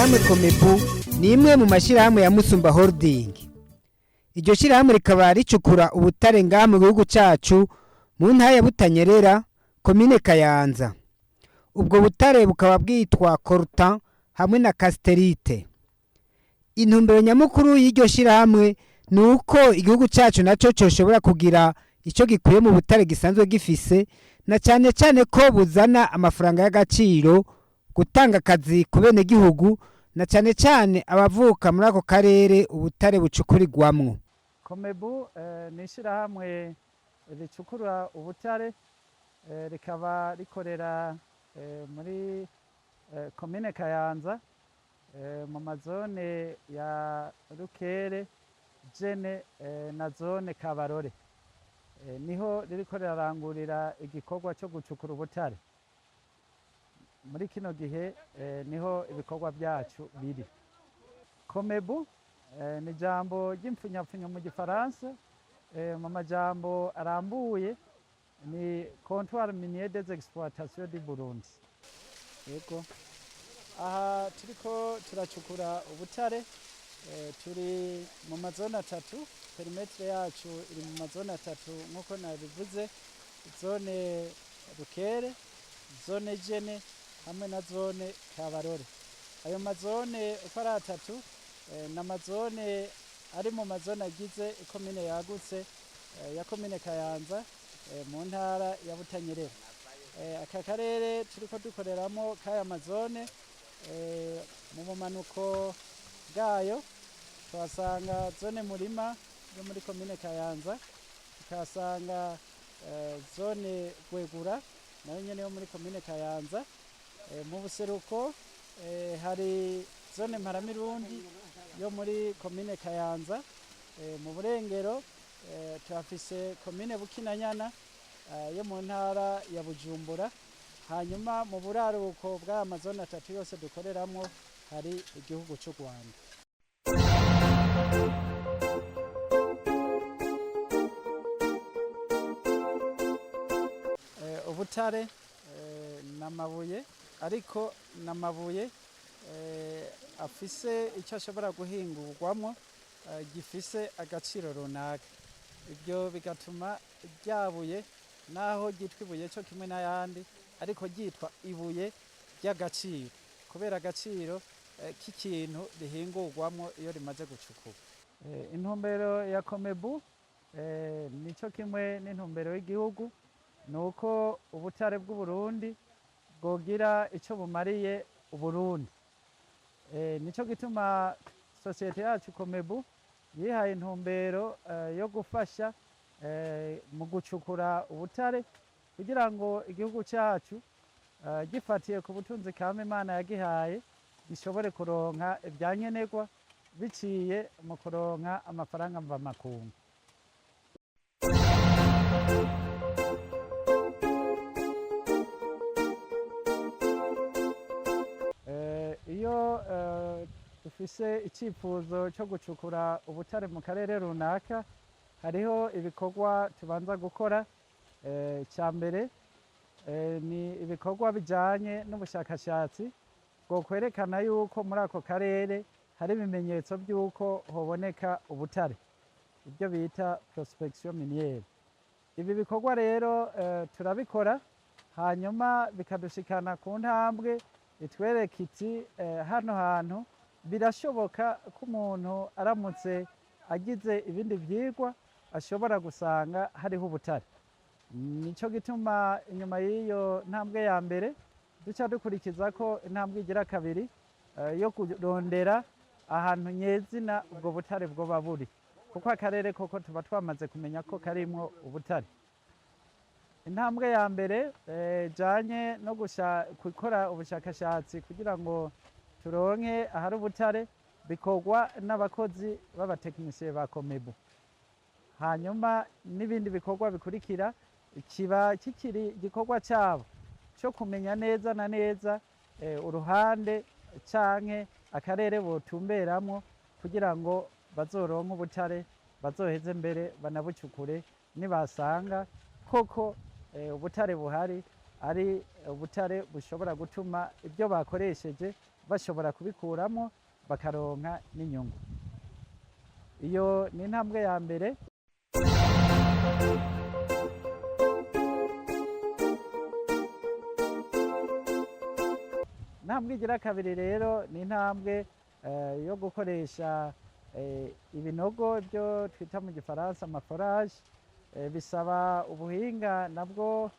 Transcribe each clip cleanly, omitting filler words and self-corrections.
Ishirahamwe Komebu ni imwe mu mashirahamwe ya Musumba Holding. Iryo shirahamwe rikaba ricukura ubutare ngaha mu gihugu cacu mu ntara ya Butanyerera, komine Kayanza. Ubwo butare bukaba bwitwa coltan hamwe na casterite. Intumbero nyamukuru y'iryo shirahamwe nuko igihugu cacu naco coshobora kugira ico gikuye mu butare gisanzwe gifise, na cyane cyane ko buzana amafaranga y'agaciro, gutanga akazi ku bene gihugu, na cyane cyane abavuka muri ako karere ubutare bucukurirwamwo. Komebu ni ishirahamwe ricukura ubutare, rikaba rikorera muri komine Kayanza, mu mazone ya Rukere, Jene na zone Kabarore. Niho ririko rirarangurira igikorwa cyo gucukura ubutare. Muri kino gihe niho ibikorwa byacu biri. Komebu ni jambo ry'imfunyapfunyo mu gifaransa, mu majambo arambuye ni Comptoir Minier des Exploitations du Burundi. Yego. Aha turiko turacukura ubutare, turi mu mazone atatu, perimetre yacu iri mu mazone atatu nkuko nabivuze, zone Rukere, zone Jene hamwe na zone Kabarore. Ayo mazone uko ari atatu n'amazone ari mu mazone agize ikomine yagutse ya komine Kayanza mu ntara ya Butanyerera. Aka karere turiko dukoreramo kaya mazone, mu bumanuko bwayo tuhasanga zone Murima yo muri komine Kayanza, tukahasanga zone Gwegura nayo nyene yo muri komine Kayanza. Mu buseruko hari zone Mparamirundi yo muri komine Kayanza. Mu burengero tuhafise komine Bukinanyana yo mu ntara ya Bujumbura. Hanyuma mu buraruko bw'aya mazone atatu yose dukoreramo hari igihugu cy'u Rwanda. Ubutare n'amabuye, ariko n'amabuye afise icyo ashobora guhingurwamo gifise agaciro runaka. Ibyo bigatuma ryabuye naho ryitwa ibuye cyo kimwe n'ayandi, ariko ryitwa ibuye ry'agaciro kubera agaciro k'ikintu rihingurwamo iyo rimaze gucukura. Intumbero ya Komebu nico kimwe n'intumbero y'igihugu, nuko ubutare bw'Uburundi bwogira icyo bumariye Uburundi. Nico gituma sosiyete yacu Komebu yihaye intumbero yo gufasha mu gucukura ubutare kugira ngo igihugu cyacu gifatiye ku butunzi kama Imana yagihaye gishobore kuronka ibyankenerwa biciye mu kuronka amafaranga mvamakungu. Iyo dufise icyifuzo cyo gucukura ubutare mu karere runaka, hariho ibikorwa tubanza gukora. Cya mbere ni ibikorwa bijyanye n'ubushakashatsi bwo kwerekana yuko muri ako karere hari ibimenyetso by'uko haboneka ubutare, ibyo bita prospection miniere. Ibi bikorwa rero turabikora, hanyuma bikadushikana ku ntambwe itwereka iti hano hantu birashoboka ko umuntu aramutse agize ibindi byigwa ashobora gusanga hariho ubutare. Nico gituma inyuma y'iyo ntambwe ya mbere duca dukurikiza ko intambwe igira kabiri yo kurondera ahantu nyezina ubwo butare bwoba buri, kuko akarere koko tuba twamaze kumenya ko karimwo ubutare. Intambwe ya mbere janye no gukora ubushakashatsi kugira ngo turonke ahari ubutare bikorwa n'abakozi b'abatekinisiye ba Komebu. Hanyuma n'ibindi bikorwa bikurikira kiba kikiri igikorwa cyabo cyo kumenya neza na neza uruhande canke akarere botumberamo kugira ngo bazoronke ubutare, bazoheze mbere banabucukure nibasanga koko ubutare buhari ari ubutare bushobora gutuma ibyo bakoresheje bashobora kubikuramwo bakaronka n'inyungu. Iyo ni intambwe ya mbere. Intambwe igira kabiri rero ni intambwe yo gukoresha ibinogo byo twita mu gifaransa amaforage. Bisaba ubuhinga nabwo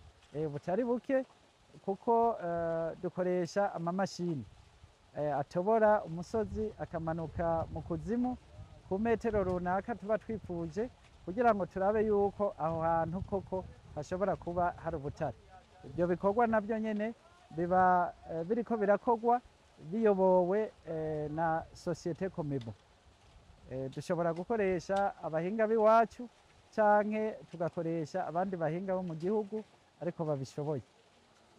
butari buke, kuko dukoresha amamashini atobora umusozi akamanuka mu kuzimu ku metero runaka tuba twifuje, kugira ngo turabe yuko aho hantu koko hashobora kuba hari ubutare. Ibyo bikorwa nabyo nyene biba biriko birakorwa biyobowe na sosiyete Komebu. Dushobora gukoresha abahinga b'iwacu canke tugakoresha abandi bahinga bo mu gihugu ariko babishoboye.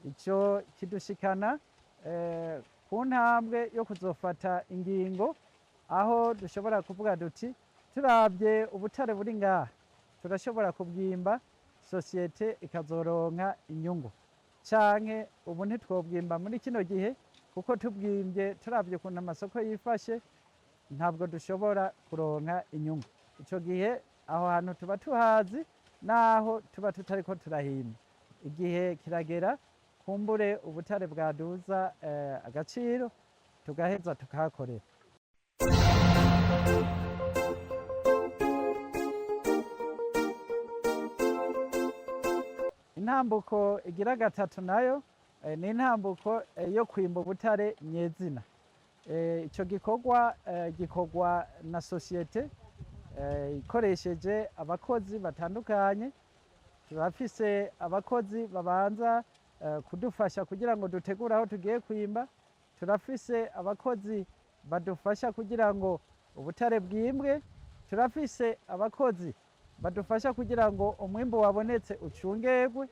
Ico kidushikana ku ntambwe yo kuzofata ingingo aho dushobora kuvuga duti turavye ubutare buri ngaha turashobora kubwimba, sosiyete ikazoronka inyungu, canke ubu ntitwobwimba muri kino gihe kuko tubwimbye turavye ukuntu amasoko yifashe ntabwo dushobora kuronka inyungu. Ico gihe aho hantu tuba tuhazi naho tuba tutariko turahimba. Igihe kiragera kumbure ubutare bwaduza agaciro tugaheza tukahakorera. Intambuko igira gatatu nayo ni intambuko yo kwimba ubutare nyezina. Ico gikorwa gikorwa na sosiyete ikoresheje abakozi batandukanye. Turafise abakozi babanza kudufasha kugira ngo dutegure aho tugiye kwimba. Turafise abakozi badufasha kugira ngo ubutare bwimbwe. Turafise abakozi badufasha kugira ngo umwimbu wabonetse ucungerwe.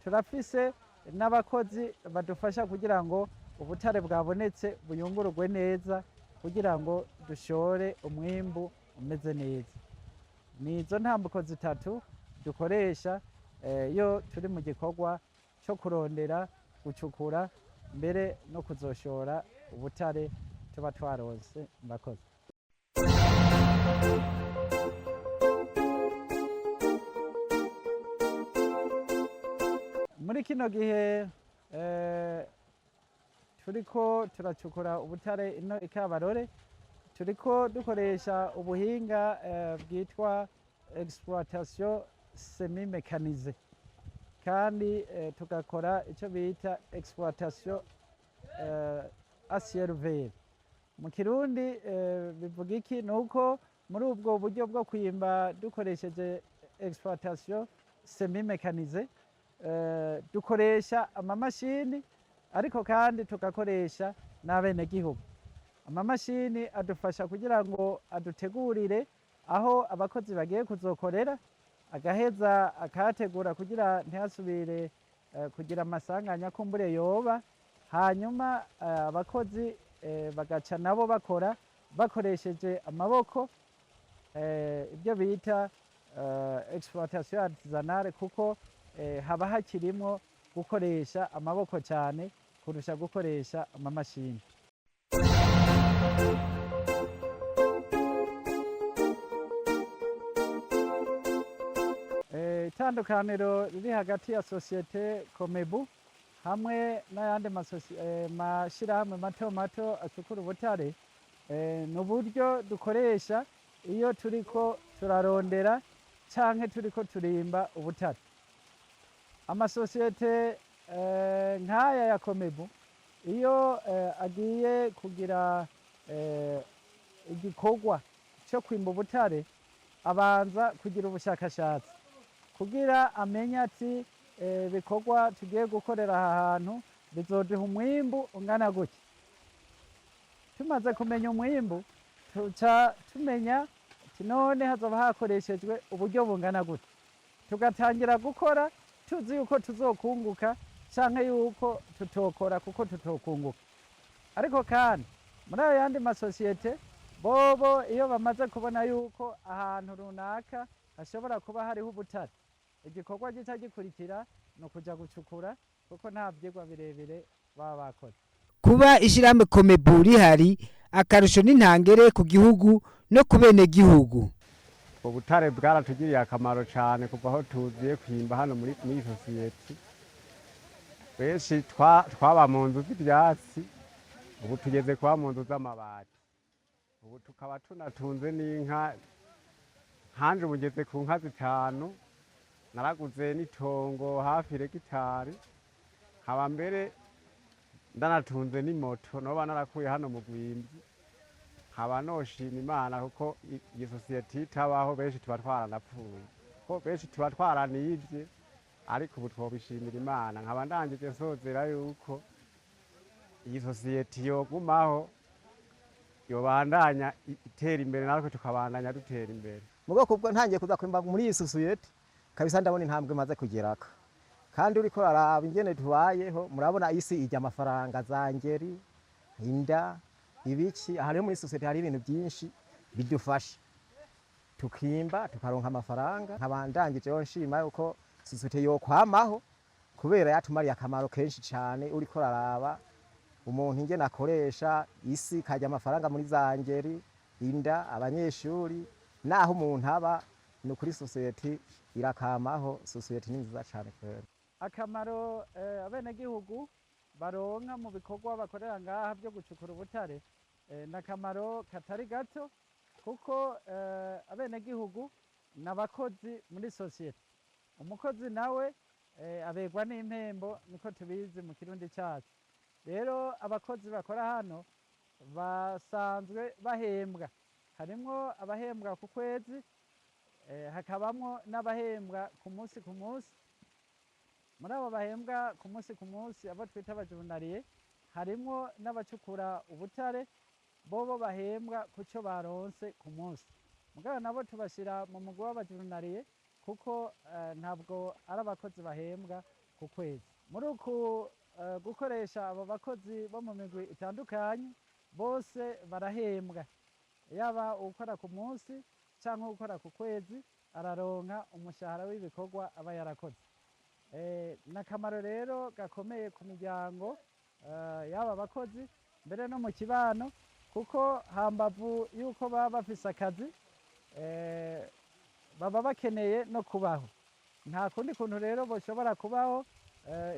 Turafise n'abakozi badufasha kugira ngo ubutare bwabonetse buyungururwe neza kugira ngo dushore umwimbu umeze neza. Ni izo ntambuko zitatu dukoresha iyo turi mu gikorwa cyo kurondera, gucukura, mbere no kuzoshora ubutare tuba twaronse. Murakoze. Muri kino gihe turiko turacukura ubutare ino Ikabarore, turiko dukoresha ubuhinga bwitwa exploitation semi mécanisée, kandi tugakora icyo bita exploitation à ciel ouvert. Mu Kirundi bivuga iki? Nuko muri ubwo buryo bwo kwimba dukoresheje exploitation semi mécanisée dukoresha amamashini, ariko kandi tugakoresha n'abenegihugu. Amamashini adufasha kugira ngo adutegurire aho abakozi bagiye kuzokorera, agaheza akahategura kugira ntihasubire kugira amasanganya kumbure yoba. Hanyuma abakozi bagaca nabo bakora bakoresheje amaboko, ibyo bita exploitation artisanale, kuko haba hakirimwo gukoresha amaboko cyane kurusha gukoresha amamashini. Itandukaniro riri hagati ya sosiyete Komebu hamwe n'ayandi mashirahamwe mato mato acukura ubutare ni uburyo dukoresha iyo turiko turarondera canke turiko turimba ubutare. Amasosiyete nk'aya ya Komebu iyo agiye kugira igikorwa cyo kwimba ubutare abanza kugira ubushakashatsi kugira amenye ati bikorwa tugiye gukorera aha hantu bizoduha umwimbu ungana gutya. Tumaze kumenya umwimbu tuca tumenya ati none hazoba hakoreshejwe uburyo bungana gutya, tugatangira gukora tuzi yuko tuzokunguka canke yuko tutokora kuko tutokunguka. Ariko kandi muri ayo yandi masosiyete bobo iyo bamaze kubona yuko ahantu runaka hashobora kuba hariho ubutare, igikorwa gica gikurikira no kuja gucukura kuko nta vyigwa birebire baba bakoze. kuba ishyirahamwe komebu rihari akarusho n'intangere ku gihugu no ku benegihugu. ubutare bwaratugiriye akamaro cyane kuva aho tugiye kwimba hano muri sosiyete. Benshi twaba mu nzu z'ibyatsi, ubu tugeze kuba mu nzu z'amabati. Ubu tukaba tunatunze n'inka, hanje ubu ngeze ku nka 5, naraguze n'itongo hafi hegitari, nkaba mbere ndanatunze n'imoto noba narakuye hano mu Rwimbi. Nkaba noshima Imana kuko iyi sosiyete itabaho benshi tuba twaranapfuye, kuko benshi tuba twaranivye, ariko ubu twobishimira Imana. Nkaba ndangije nsozera yuko iyi sosiyete yogumaho, yobandanya itera imbere, natwe tukabandanya dutera imbere. Mu bwoko bwo ntangiye kuza kwimba muri iyi sosiyete kabisa, ndabona intambwe maze kugerako, kandi uriko araba ingene tubayeho, murabona isi ijya amafaranga za ngeri, inda, ibiki. Aha rero muri sosiyete hari ibintu byinshi bidufasha, tukimba tukaronka amafaranga. Nkaba ndangije nshima yuko sosiyete yokwamaho, kubera yatumariye akamaro kenshi cyane. Uriko araba umuntu ingene akoresha isi, kajya amafaranga muri za ngeri, inda, abanyeshuri, naho umuntu aba ni kuri sosiyete irakamaho. Sosiyete ni nziza cyane kwera. Akamaro abenegihugu baronka mu bikorwa bakorera ngaha byo gucukura ubutare n'akamaro katari gato, kuko abenegihugu n'abakozi muri sosiyete. Umukozi nawe abegwa n'impembo, niko tubizi mu kirundi cyacu. Rero abakozi bakora hano basanzwe bahembwa, harimwo abahembwa ku kwezi, hakabamwo n'abahembwa ku munsi ku munsi. Muri abo bahembwa ku munsi abo twita abajurnaliye, harimwo n'abacukura ubutare, bobo bahembwa ku cyo baronse ku munsi. Mugabo nabo tubashyira mu mugwi w'abajurnaliye, kuko ntabwo ari abakozi bahembwa ku kwezi. Muri uku gukoresha abo bakozi bo mu migwi itandukanye, bose barahembwa, yaba ukora ku munsi cyangwa ukora ku kwezi, araronka umushahara w'ibikorwa aba yarakoze. N'akamaro rero gakomeye ku miryango y'aba bakozi, mbere no mu kibano, kuko hambavu yuko baba bafise akazi, baba bakeneye no kubaho. Nta kundi kuntu rero bashobora kubaho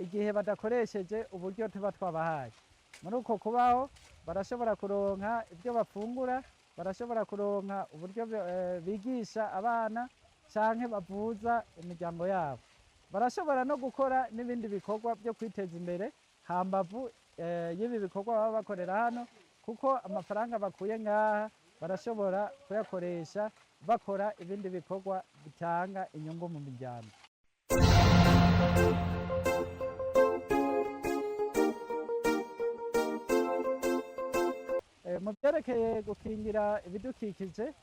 igihe badakoresheje uburyo tuba twabahaye. Muri uko kubaho barashobora kuronka ibyo bafungura, barashobora kuronka uburyo bigisha abana canke bavuza imiryango yabo. Barashobora no gukora n'ibindi bikorwa byo kwiteza imbere hambavu y'ibi bikorwa baba bakorera hano, kuko amafaranga bakuye ngaha barashobora kuyakoresha bakora ibindi bikorwa bitanga inyungu mu miryango. Mu byerekeye gukingira ibidukikije,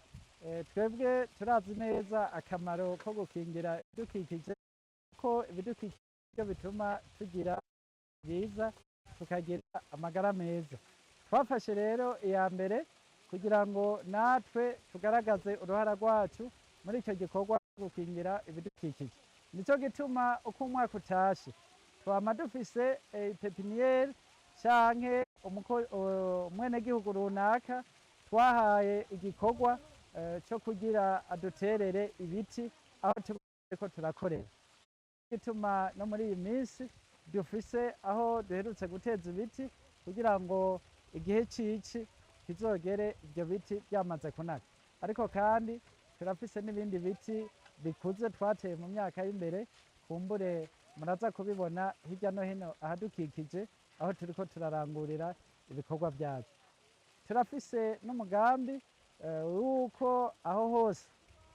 twebwe turazi neza akamaro ko gukingira ibidukikije, ko ibidukikije bituma tugira byiza, tukagira amagara meza. Twafashe rero iya mbere kugira ngo natwe tugaragaze uruhara rwacu muri icyo gikorwa cyo gukingira ibidukikije. Nicyo gituma uko umwaka utashe twama dufise pepiniyeri canke umwenegihugu runaka twahaye igikorwa cyo kugira aduterere ibiti aho turiko turakorera. Gituma no muri iyi minsi dufise aho duherutse guteza ibiti kugira ngo igihe cici kizogere ibyo biti byamaze kunaka. Ariko kandi turafise n'ibindi biti bikuze twateye mu myaka y'imbere, kumbure muraza kubibona hirya no hino ahadukikije aho turiko turarangurira ibikorwa byacu. Turafise n'umugambi wuko aho hose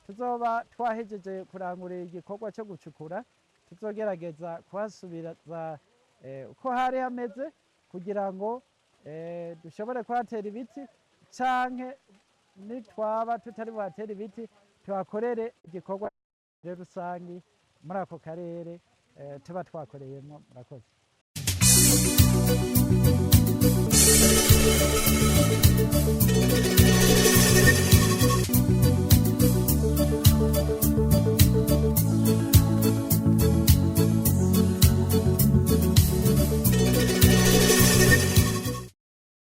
tuzoba twahejeje kurangurira igikorwa cyo gucukura, tuzogerageza kuhasubiza uko hari hameze, kugira ngo dushobore kuhatera ibiti, canke nitwaba tutari buhatere ibiti tuhakorere igikorwa rusangi muri ako karere tuba twakoreyemo. Murakoze.